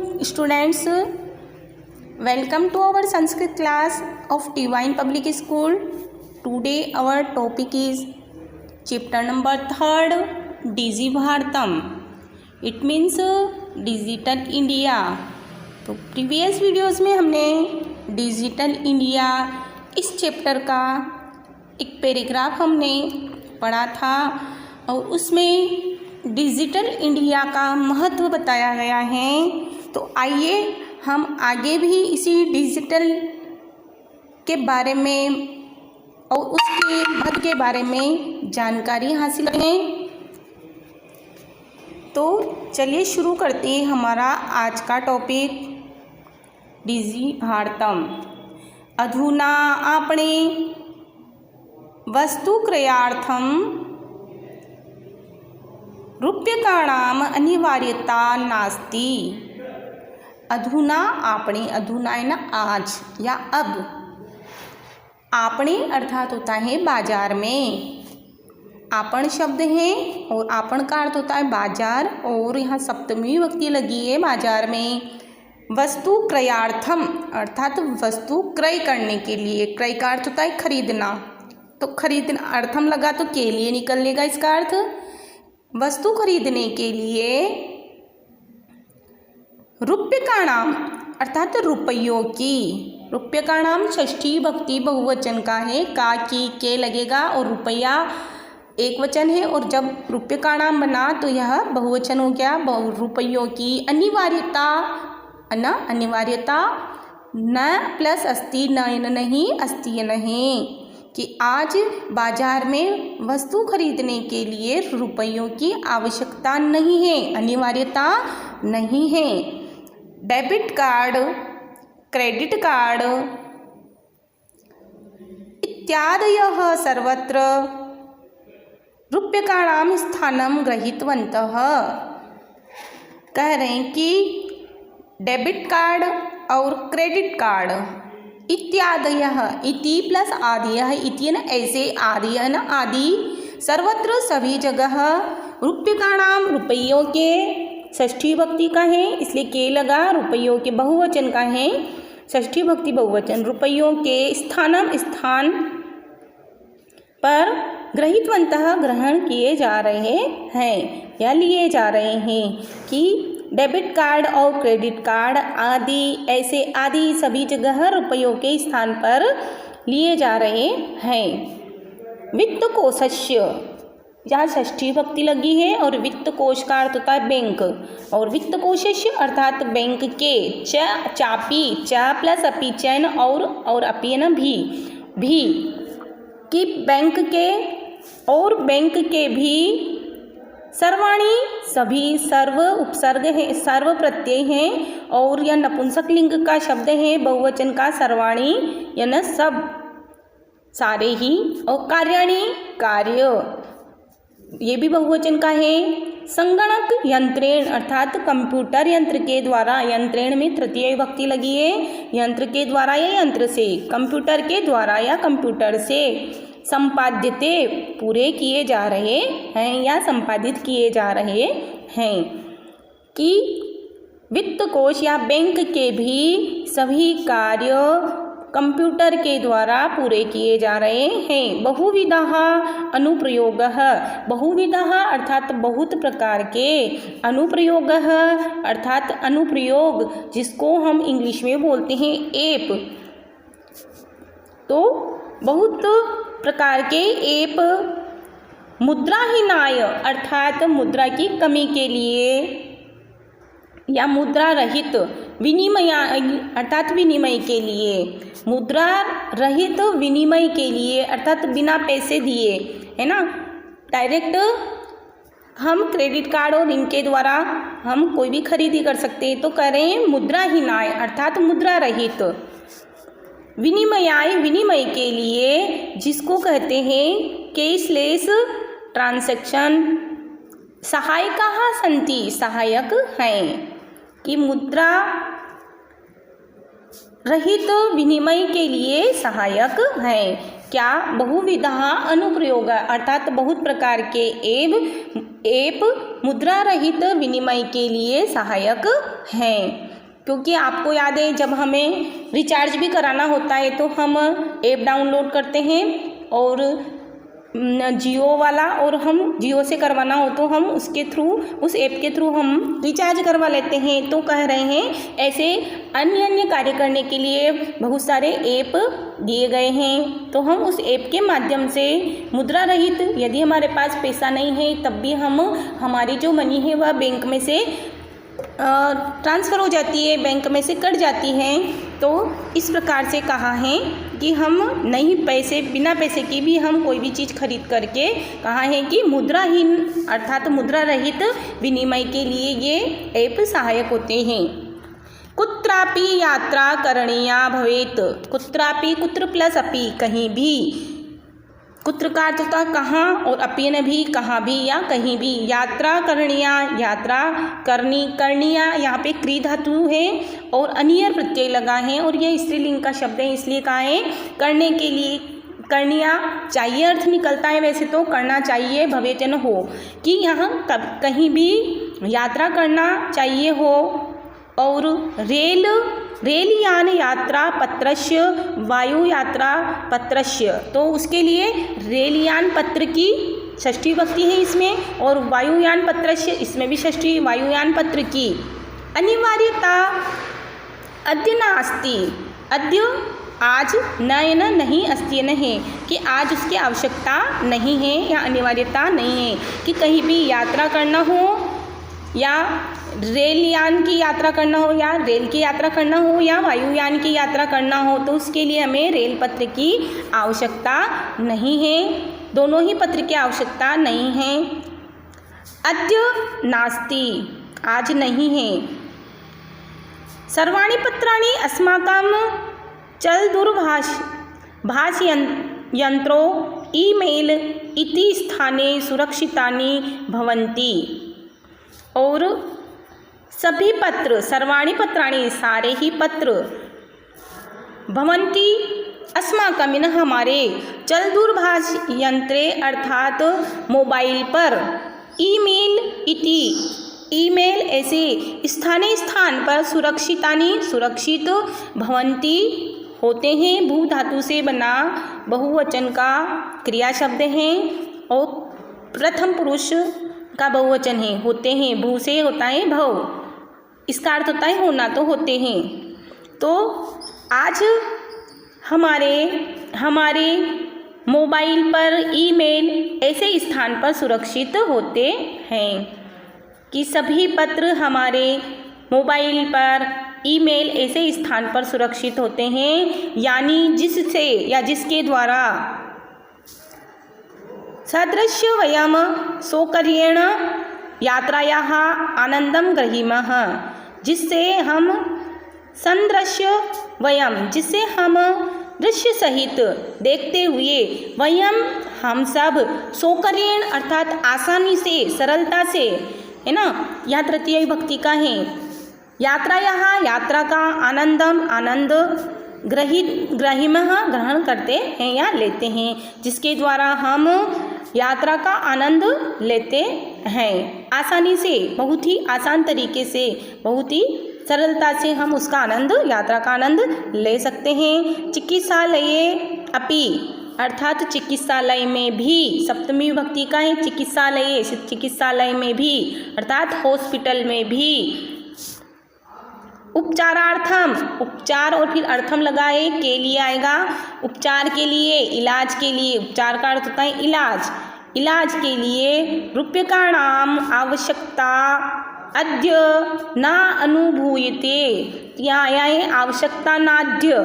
students, welcome to our Sanskrit class of Divine Public School. Today our topic is chapter number 3, Digi Bharatam. It means Digital India. तो previous videos में हमने digital India इस chapter का एक paragraph हमने पढ़ा था और उसमें डिजिटल इंडिया का महत्व बताया गया है। तो आइए हम आगे भी इसी डिजिटल के बारे में और उसके महत्व के बारे में जानकारी हासिल करें। तो चलिए शुरू करते हैं हमारा आज का टॉपिक डिजि भारतम। अधुना आपणे वस्तु क्रयार्थम रूप्यकाणाम अनिवार्यता नास्ति। अधुना आपणे, अधुना है ना आज या अब, आपणे अर्थात होता है बाजार में। आपण शब्द है और आपण का अर्थ होता है बाजार और यहाँ सप्तमी विभक्ति लगी है बाजार में। वस्तु क्रयार्थम अर्थात वस्तु क्रय करने के लिए। क्रय का अर्थ होता है खरीदना, तो खरीदना अर्थम लगा तो के लिए निकलेगा इसका अर्थ। वस्तु खरीदने के लिए रुपये का नाम अर्थात रुपयों की। रुपये का नाम षष्ठी भक्ति बहुवचन का है, का की के लगेगा और रुपया एक वचन है। और जब रुपये का नाम बना तो यह बहुवचन हो गया। रुपयों की अनिवार्यता, न अनिवार्यता, न प्लस अस्ति, न नहीं अस्ति नहीं, कि आज बाजार में वस्तु खरीदने के लिए रुपयों की आवश्यकता नहीं है, अनिवार्यता नहीं है। डेबिट कार्ड, क्रेडिट कार्ड इत्यादयः सर्वत्र रूप्यकाणां स्थानं गृहीतवन्तः। कह रहे हैं कि डेबिट कार्ड और क्रेडिट कार्ड इत्यादयः, इति प्लस आदियः, इति न ऐसे, आदि न आदि, सर्वत्र सभी जगह, रूप्यकाणाम रुपयों के, षष्ठी भक्ति का है इसलिए के लगा, रुपयों के बहुवचन का है, षष्ठी भक्ति बहुवचन, रुपयों के स्थानम स्थान पर गृहीतवन्तः ग्रहण किए जा रहे हैं या लिए जा रहे हैं। कि डेबिट कार्ड और क्रेडिट कार्ड आदि ऐसे आदि सभी जगह रुपयों के स्थान पर लिए जा रहे हैं। वित्त कोशस्य, यहाँ षष्ठी भक्ति लगी है और वित्त कोश का अर्थ होता है बैंक, और वित्त कोशस्य अर्थात बैंक के, चापी, च प्लस अपी चैन और अपी न भी कि बैंक के और बैंक के भी, सर्वाणी सभी, सर्व उपसर्ग है, सर्व प्रत्यय हैं और यह नपुंसक लिंग का शब्द है, बहुवचन का सर्वाणी यानी सब, सारे ही, और कार्याणी कार्य ये भी बहुवचन का है। संगणक यंत्रेण अर्थात कंप्यूटर यंत्र के द्वारा, यंत्रेण में तृतीय विभक्ति लगी है, यंत्र के द्वारा या यंत्र से, कंप्यूटर के द्वारा या कंप्यूटर से, संपाद्यते पूरे किए जा रहे हैं या संपादित किए जा रहे हैं। कि वित्त कोश या बैंक के भी सभी कार्य कंप्यूटर के द्वारा पूरे किए जा रहे हैं। बहुविधः अनुप्रयोगः, बहुविधः अर्थात बहुत प्रकार के, अनुप्रयोगः अर्थात अनुप्रयोग जिसको हम इंग्लिश में बोलते हैं ऐप। तो बहुत प्रकार के ऐप, मुद्राहीनाय अर्थात मुद्रा की कमी के लिए या मुद्रा रहित, विनिमय अर्थात विनिमय के लिए, मुद्रा रहित विनिमय के लिए अर्थात बिना पैसे दिए, है ना, डायरेक्ट हम क्रेडिट कार्ड और इनके द्वारा हम कोई भी खरीदी कर सकते हैं। तो करें मुद्राहीनाय अर्थात मुद्रा रहित, विनिमयाय विनिमय के लिए, जिसको कहते हैं कैशलेस ट्रांजैक्शन। सहायकाः सन्ति, सहायक हैं। कि मुद्रा रहित विनिमय के लिए सहायक हैं। क्या बहुविधा अनुप्रयोग अर्थात बहुत प्रकार के ऐप मुद्रा रहित विनिमय के लिए सहायक हैं। क्योंकि आपको याद है जब हमें रिचार्ज भी कराना होता है तो हम ऐप डाउनलोड करते हैं और जियो वाला, और हम जियो से करवाना हो तो हम उसके थ्रू, उस ऐप के थ्रू हम रिचार्ज करवा लेते हैं। तो कह रहे हैं ऐसे अन्य कार्य करने के लिए बहुत सारे ऐप दिए गए हैं। तो हम उस ऐप के माध्यम से मुद्रा रहित, यदि हमारे पास पैसा नहीं है तब भी हम हमारी जो मनी है वह बैंक में से ट्रांसफ़र हो जाती है, बैंक में से कट जाती है। तो इस प्रकार से कहा है कि हम नहीं पैसे, बिना पैसे की भी हम कोई भी चीज़ खरीद करके, कहा है कि मुद्राहीन अर्थात मुद्रा रहित विनिमय के लिए ये ऐप सहायक होते हैं। कुत्रापि यात्रा करणीया भवेत। कुत्रापि, कुत्र प्लस अपि, कहीं भी। कुत्र का अर्थ होता है कहाँ, और अपि न भी, कहाँ भी या कहीं भी। यात्रा करणीया, यात्रा करणीया, यहाँ पे क्री धातु है और अनियर प्रत्यय लगा है और यह स्त्रीलिंग का शब्द है, इसलिए कहा है करने के लिए। करणीया चाहिए अर्थ निकलता है वैसे तो, करना चाहिए भवेतन हो, कि यहाँ कहीं भी यात्रा करना चाहिए हो। और रेलयान यात्रा पत्रस्य, वायु यात्रा पत्रस्य, तो उसके लिए रेलयान पत्र की षष्ठी विभक्ति है इसमें, और वायुयान पत्रस्य इसमें भी षष्ठी, वायुयान पत्र की। अनिवार्यता अद्य नास्ति, अद्य आज, नयन नहीं, अस्ति नहीं, कि आज उसकी आवश्यकता नहीं है या अनिवार्यता नहीं है कि कहीं भी यात्रा करना हो या रेलयान की यात्रा करना हो या रेल की यात्रा करना हो या वायुयान की यात्रा करना हो तो उसके लिए हमें रेल पत्र की आवश्यकता नहीं है, दोनों ही पत्र की आवश्यकता नहीं है। अद्य नास्ति, आज नहीं है। सर्वाणि पत्राणि अस्माकं चलदूरभाष यंत्रो ईमेल इति स्थाने सुरक्षितानि भवन्ति। और सभी पत्र, सर्वाणि पत्राणि, सारे ही पत्र, भवन्ति अस्माकं न हमारे, चलदूरभाष यंत्रे अर्थात मोबाइल पर, ईमेल इति, ईमेल ऐसे, स्थाने स्थान पर, सुरक्षितानि सुरक्षित, भवन्ति होते हैं, भू धातु से बना बहुवचन का क्रिया शब्द है और प्रथम पुरुष का बहुवचन है, होते हैं, भू से होता है भव, इसका अर्थ होता है होना, तो होते हैं। तो आज हमारे मोबाइल पर ईमेल ऐसे स्थान पर सुरक्षित होते हैं कि सभी पत्र हमारे मोबाइल पर, ईमेल ऐसे स्थान पर सुरक्षित होते हैं, यानी जिससे या जिसके द्वारा सदृश्य वयम सौकर्येण यात्रायाः आनंदम ग्रहीमः, जिससे हम संदृश्य वयम, जिससे हम दृश्य सहित देखते हुए, वयम हम सब, सौकर्येण अर्थात आसानी से, सरलता से, है ना, यह तृतीय विभक्ति का है। यात्रायाः यात्रा का, आनंदम आनंद, ग्रहीमः ग्रहण करते हैं या लेते हैं, जिसके द्वारा हम यात्रा का आनंद लेते हैं। आसानी से, बहुत ही आसान तरीके से, बहुत ही सरलता से हम उसका आनंद, यात्रा का आनंद ले सकते हैं। चिकित्सालये अपि अर्थात चिकित्सालय में भी, सप्तमी विभक्ति का है चिकित्सालय, चिकित्सालय में भी अर्थात हॉस्पिटल में भी। उपचारार्थम, उपचार और फिर अर्थम लगाए, के लिए आएगा, उपचार के लिए, इलाज के लिए, उपचार का अर्थ होता है इलाज, इलाज के लिए। रूप्यकाणाम आवश्यकता अद्य न अनुभूयते, यहाँ आया है आवश्यकता नाद्य,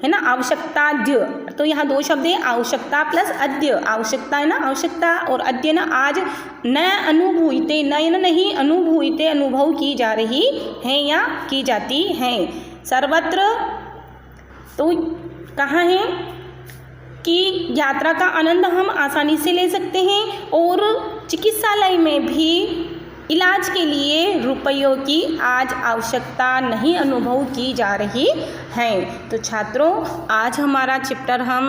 है ना, आवश्यकताद्य, तो यहाँ दो शब्द है, आवश्यकता प्लस अद्य, आवश्यकता है ना, आवश्यकता, और अद्य ना आज, न अनुभूयते, नयन नहीं, अनुभूयते अनुभव की जा रही है या की जाती है। सर्वत्र, तो कहाँ है कि यात्रा का आनंद हम आसानी से ले सकते हैं, और चिकित्सालय में भी इलाज के लिए रुपयों की आज आवश्यकता नहीं अनुभव की जा रही है। तो छात्रों, आज हमारा चैप्टर हम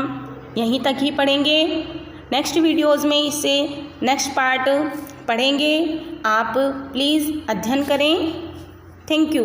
यहीं तक ही पढ़ेंगे। नेक्स्ट वीडियोज़ में इससे नेक्स्ट पार्ट पढ़ेंगे। आप प्लीज़ अध्ययन करें। Thank you.